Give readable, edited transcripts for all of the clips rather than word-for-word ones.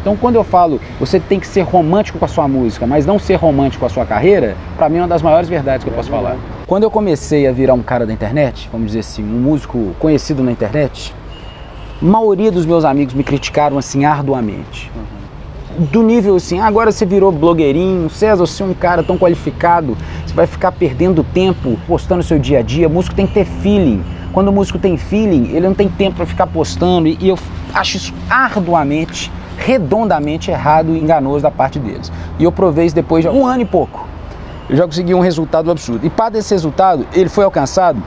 Então, quando eu falo, você tem que ser romântico com a sua música, mas não ser romântico com a sua carreira, para mim é uma das maiores verdades que eu posso falar. Quando eu comecei a virar um cara da internet, vamos dizer assim, um músico conhecido na internet, a maioria dos meus amigos me criticaram assim arduamente. Do nível assim, agora você virou blogueirinho, César, você é um cara tão qualificado, você vai ficar perdendo tempo postando o seu dia a dia, o músico tem que ter feeling. Quando o músico tem feeling, ele não tem tempo para ficar postando, e eu acho isso arduamente, redondamente errado e enganoso da parte deles. E eu provei isso depois de 1 ano e pouco. Eu já consegui um resultado absurdo. E parte desse resultado, ele foi alcançado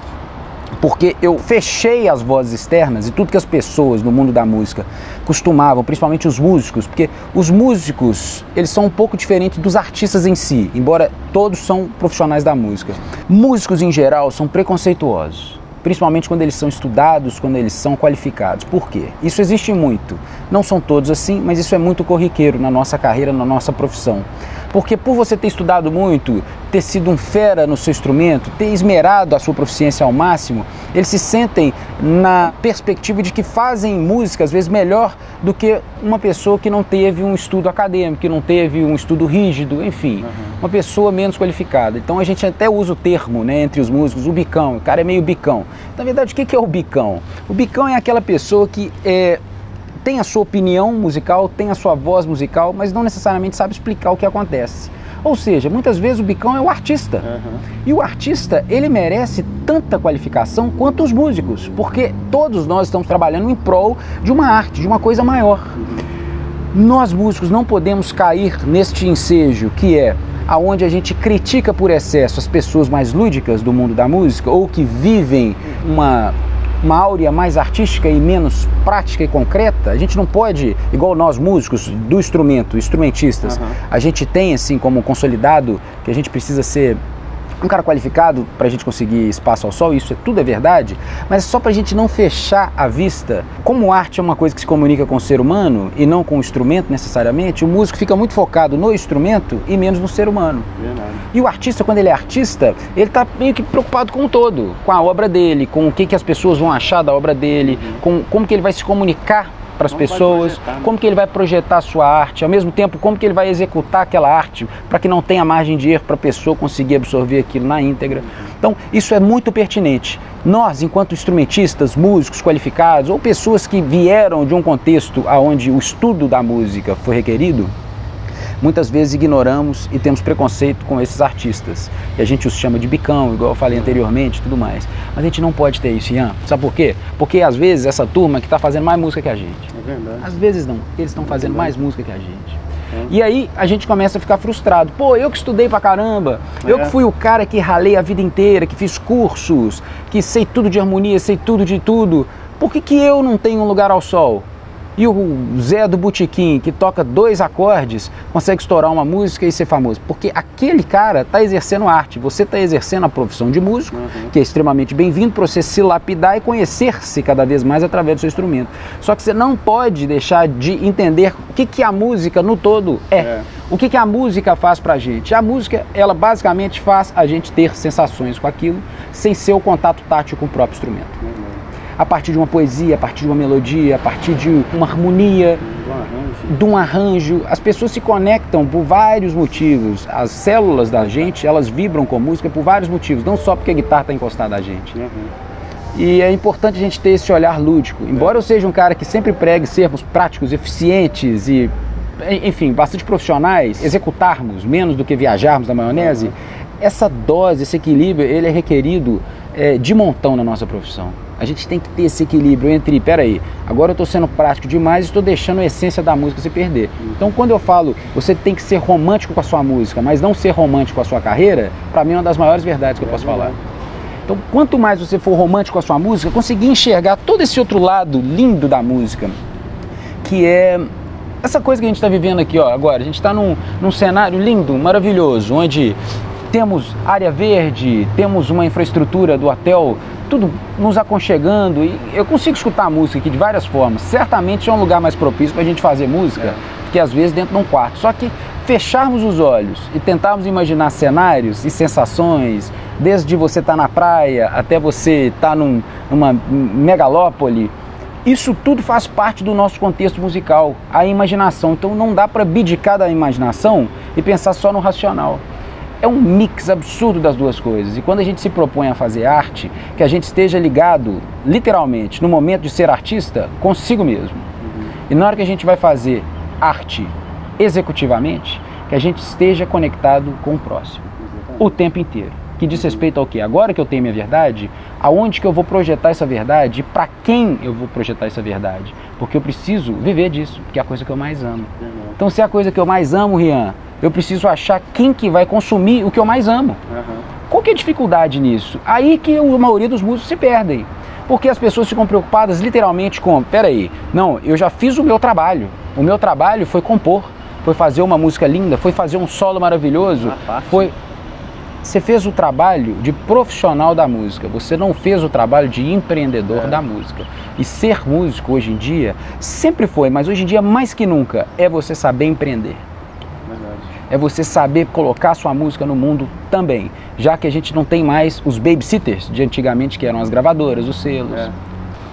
porque eu fechei as vozes externas e tudo que as pessoas no mundo da música costumavam, principalmente os músicos, porque os músicos, eles são um pouco diferentes dos artistas em si, embora todos são profissionais da música. Músicos em geral são preconceituosos, principalmente quando eles são estudados, quando eles são qualificados. Por quê? Isso existe muito. Não são todos assim, mas isso é muito corriqueiro na nossa carreira, na nossa profissão. Porque por você ter estudado muito, ter sido um fera no seu instrumento, ter esmerado a sua proficiência ao máximo, eles se sentem na perspectiva de que fazem música, às vezes, melhor do que uma pessoa que não teve um estudo acadêmico, que não teve um estudo rígido, enfim, uma pessoa menos qualificada. Então a gente até usa o termo, né, entre os músicos, o bicão, o cara é meio bicão. Na verdade, o que é o bicão? O bicão é aquela pessoa que tem a sua opinião musical, tem a sua voz musical, mas não necessariamente sabe explicar o que acontece. Ou seja, muitas vezes o bicão é o artista. E o artista, ele merece tanta qualificação quanto os músicos, porque todos nós estamos trabalhando em prol de uma arte, de uma coisa maior. Nós músicos não podemos cair neste ensejo que é aonde a gente critica por excesso as pessoas mais lúdicas do mundo da música ou que vivem uma áurea mais artística e menos prática e concreta. A gente não pode, igual nós músicos do instrumento, instrumentistas, a gente tem assim como consolidado que a gente precisa ser um cara qualificado para a gente conseguir espaço ao sol, isso tudo é verdade, mas só para a gente não fechar a vista. Como arte é uma coisa que se comunica com o ser humano e não com o instrumento necessariamente, o músico fica muito focado no instrumento e menos no ser humano. Verdade. E o artista, quando ele é artista, ele está meio que preocupado com o todo, com a obra dele, com o que as pessoas vão achar da obra dele, com como que ele vai se comunicar para as pessoas, como que ele vai projetar a sua arte, ao mesmo tempo como que ele vai executar aquela arte para que não tenha margem de erro para a pessoa conseguir absorver aquilo na íntegra. Então isso é muito pertinente. Nós, enquanto instrumentistas, músicos qualificados ou pessoas que vieram de um contexto onde o estudo da música foi requerido, muitas vezes ignoramos e temos preconceito com esses artistas. E a gente os chama de bicão, igual eu falei anteriormente e tudo mais. Mas a gente não pode ter isso, Ian. Sabe por quê? Porque às vezes essa turma que está fazendo mais música que a gente. É verdade. Às vezes não. Eles estão fazendo mais música que a gente. E aí a gente começa a ficar frustrado. Pô, eu que estudei pra caramba, eu que fui o cara que ralei a vida inteira, que fiz cursos, que sei tudo de harmonia, sei tudo de tudo. Por que eu não tenho um lugar ao sol? E o Zé do Botequim, que toca 2 acordes, consegue estourar uma música e ser famoso. Porque aquele cara está exercendo arte, você está exercendo a profissão de músico, que é extremamente bem-vindo para você se lapidar e conhecer-se cada vez mais através do seu instrumento. Só que você não pode deixar de entender o que a música no todo é. O que a música faz pra gente? A música, ela basicamente faz a gente ter sensações com aquilo, sem ser o contato tátil com o próprio instrumento. A partir de uma poesia, a partir de uma melodia, a partir de uma harmonia, de um arranjo. As pessoas se conectam por vários motivos. As células da gente, elas vibram com música por vários motivos, não só porque a guitarra está encostada a gente. E é importante a gente ter esse olhar lúdico. Embora eu seja um cara que sempre pregue sermos práticos, eficientes e, enfim, bastante profissionais, executarmos menos do que viajarmos na maionese, essa dose, esse equilíbrio, ele é requerido de montão na nossa profissão. A gente tem que ter esse equilíbrio entre, peraí, agora eu estou sendo prático demais e estou deixando a essência da música se perder. Então quando eu falo, você tem que ser romântico com a sua música, mas não ser romântico com a sua carreira, para mim é uma das maiores verdades que eu posso falar. Então quanto mais você for romântico com a sua música, conseguir enxergar todo esse outro lado lindo da música, que é essa coisa que a gente está vivendo aqui, ó, agora. A gente está num cenário lindo, maravilhoso, onde temos área verde, temos uma infraestrutura do hotel, tudo nos aconchegando, e eu consigo escutar a música aqui de várias formas. Certamente é um lugar mais propício para a gente fazer música, que às vezes dentro de um quarto. Só que fecharmos os olhos e tentarmos imaginar cenários e sensações, desde você estar na praia até você estar numa megalópole, Isso tudo faz parte do nosso contexto musical, a imaginação. Então não dá para abdicar da imaginação e pensar só no racional. É um mix absurdo das duas coisas. E quando a gente se propõe a fazer arte, que a gente esteja ligado, literalmente, no momento de ser artista, consigo mesmo. E na hora que a gente vai fazer arte executivamente, que a gente esteja conectado com o próximo, o tempo inteiro. Que diz respeito ao quê? Agora que eu tenho minha verdade, aonde que eu vou projetar essa verdade e para quem eu vou projetar essa verdade? Porque eu preciso viver disso, que é a coisa que eu mais amo. Então, se é a coisa que eu mais amo, Rian, eu preciso achar quem que vai consumir o que eu mais amo. Qual que é a dificuldade nisso? Aí que a maioria dos músicos se perdem. Porque as pessoas ficam preocupadas literalmente com, peraí, não, eu já fiz o meu trabalho foi compor, foi fazer uma música linda, foi fazer um solo maravilhoso, foi... Você fez o trabalho de profissional da música, você não fez o trabalho de empreendedor da música. E ser músico hoje em dia, sempre foi, mas hoje em dia mais que nunca, é você saber empreender. É você saber colocar sua música no mundo também, já que a gente não tem mais os babysitters de antigamente, que eram as gravadoras, os selos.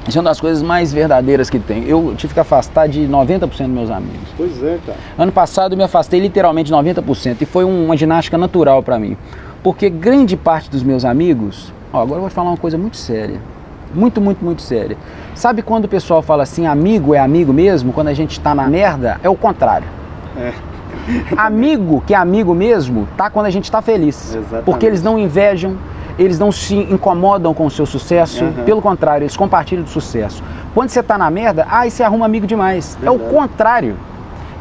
Isso é uma das coisas mais verdadeiras que tem. Eu tive que afastar de 90% dos meus amigos. Pois é, cara. Ano passado eu me afastei literalmente de 90% e foi uma ginástica natural para mim. Porque grande parte dos meus amigos... agora eu vou te falar uma coisa muito séria. Muito, muito, muito séria. Sabe quando o pessoal fala assim, amigo é amigo mesmo? Quando a gente tá na merda, é o contrário. Amigo, que é amigo mesmo, tá quando a gente tá feliz. Exatamente. Porque eles não invejam, eles não se incomodam com o seu sucesso. Pelo contrário, eles compartilham do sucesso. Quando você tá na merda, aí você arruma amigo demais. É o contrário.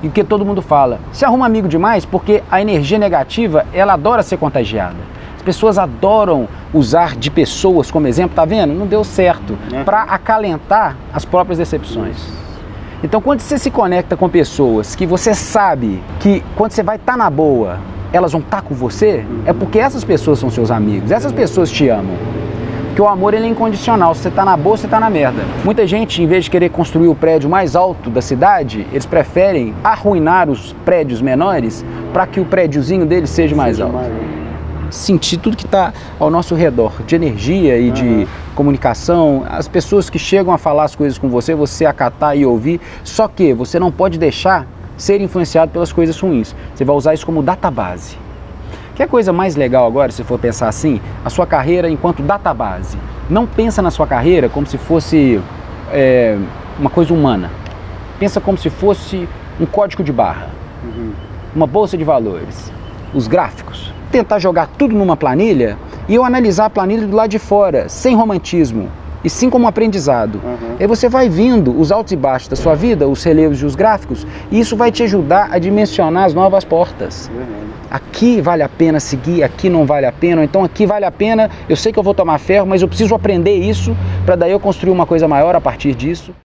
E que todo mundo fala, se arruma amigo demais porque a energia negativa, ela adora ser contagiada. As pessoas adoram usar de pessoas como exemplo, tá vendo? Não deu certo, para acalentar as próprias decepções. Então quando você se conecta com pessoas que você sabe que quando você vai estar na boa, elas vão estar com você, é porque essas pessoas são seus amigos, essas pessoas te amam. Porque o amor ele é incondicional, se você tá na boa, você tá na merda. Muita gente, em vez de querer construir o prédio mais alto da cidade, eles preferem arruinar os prédios menores para que o prédiozinho deles seja mais alto. Sentir tudo que está ao nosso redor, de energia e de comunicação, as pessoas que chegam a falar as coisas com você, você acatar e ouvir, só que você não pode deixar ser influenciado pelas coisas ruins. Você vai usar isso como database. Que é a coisa mais legal agora, se for pensar assim, a sua carreira enquanto database. Não pensa na sua carreira como se fosse uma coisa humana. Pensa como se fosse um código de barra, uma bolsa de valores, os gráficos. Tentar jogar tudo numa planilha e eu analisar a planilha do lado de fora, sem romantismo, e sim como aprendizado. Aí você vai vindo os altos e baixos da sua vida, os relevos e os gráficos, e isso vai te ajudar a dimensionar as novas portas. Aqui vale a pena seguir, aqui não vale a pena, ou então aqui vale a pena, eu sei que eu vou tomar ferro, mas eu preciso aprender isso para daí eu construir uma coisa maior a partir disso.